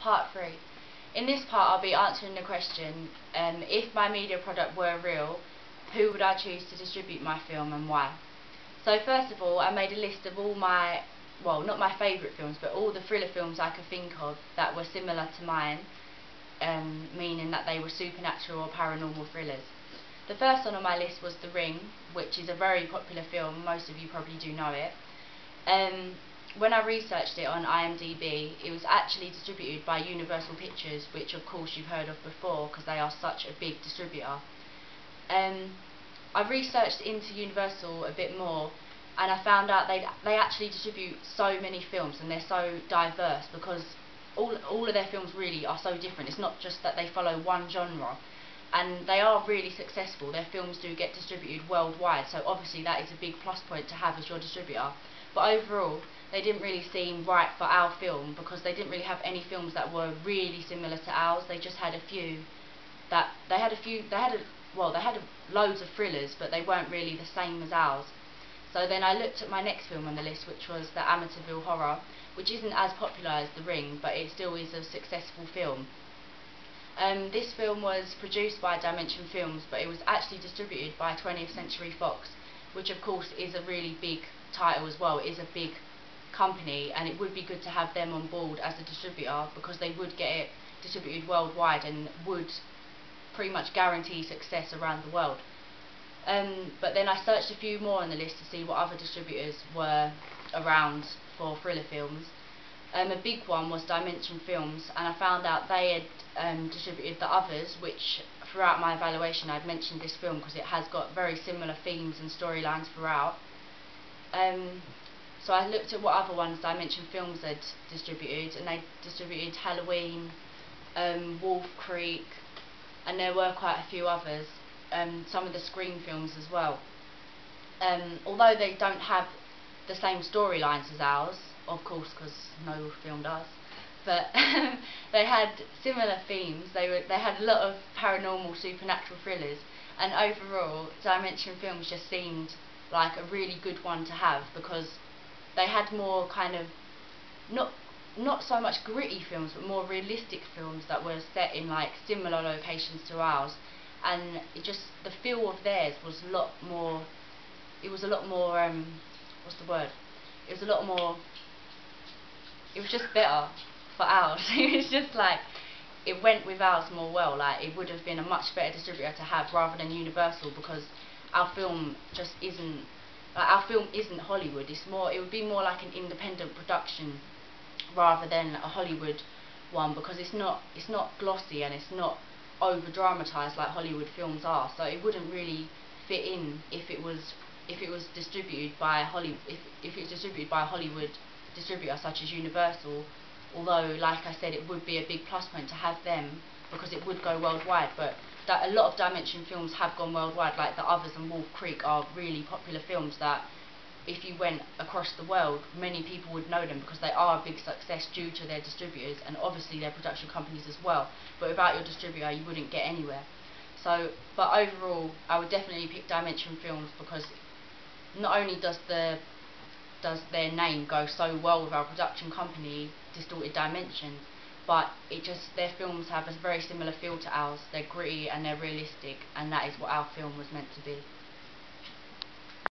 Part 3. In this part I'll be answering the question, if my media product were real, who would I choose to distribute my film and why? So first of all, I made a list of all my, well, not my favourite films, but all the thriller films I could think of that were similar to mine, meaning that they were supernatural or paranormal thrillers. The first one on my list was The Ring, which is a very popular film. Most of you probably do know it. When I researched it on IMDb, it was actually distributed by Universal Pictures, which of course you've heard of before because they are such a big distributor. I researched into Universal a bit more, and I found out they actually distribute so many films, and they're so diverse because all of their films really are so different. It's not just that they follow one genre, and they are really successful. Their films do get distributed worldwide, so obviously that is a big plus point to have as your distributor. But overall, they didn't really seem right for our film because they didn't really have any films that were really similar to ours. They just had a few that they had loads of thrillers, but they weren't really the same as ours. So then I looked at my next film on the list, which was the Amityville Horror, which isn't as popular as The Ring, but it still is a successful film. This film was produced by Dimension Films, but it was actually distributed by 20th Century Fox, which of course is a really big title as well. It is a big company, and it would be good to have them on board as a distributor because they would get it distributed worldwide and would pretty much guarantee success around the world. But then I searched a few more on the list to see what other distributors were around for thriller films. A big one was Dimension Films, and I found out they had distributed The Others, which throughout my evaluation I'd mentioned this film because it has got very similar themes and storylines throughout. So I looked at what other ones Dimension Films had distributed, and they distributed Halloween, Wolf Creek, and there were quite a few others, some of the Scream films as well. Although they don't have the same storylines as ours, of course, because no film does, but they had similar themes. They had a lot of paranormal, supernatural thrillers, and overall, Dimension Films just seemed like a really good one to have because they had more kind of not so much gritty films, but more realistic films that were set in like similar locations to ours, and the feel of theirs was a lot more. It was a lot more. What's the word? It was a lot more. It was just better for ours. It was just like it went with ours more well. Like it would have been a much better distributor to have rather than Universal because our film just isn't. Like our film isn't Hollywood. It's more. It would be more like an independent production rather than a Hollywood one because it's not glossy and it's not over dramatized like Hollywood films are. So it wouldn't really fit in if it was distributed by if it was distributed by a Hollywood distributor such as Universal. Although, like I said, it would be a big plus point to have them because it would go worldwide. But a lot of Dimension films have gone worldwide, like The Others and Wolf Creek are really popular films that if you went across the world, many people would know them because they are a big success due to their distributors and obviously their production companies as well. But without your distributor, you wouldn't get anywhere. So, but overall, I would definitely pick Dimension Films because not only does their name go so well with our production company, Distorted Dimensions, but their films have a very similar feel to ours. They're gritty and they're realistic, and that is what our film was meant to be.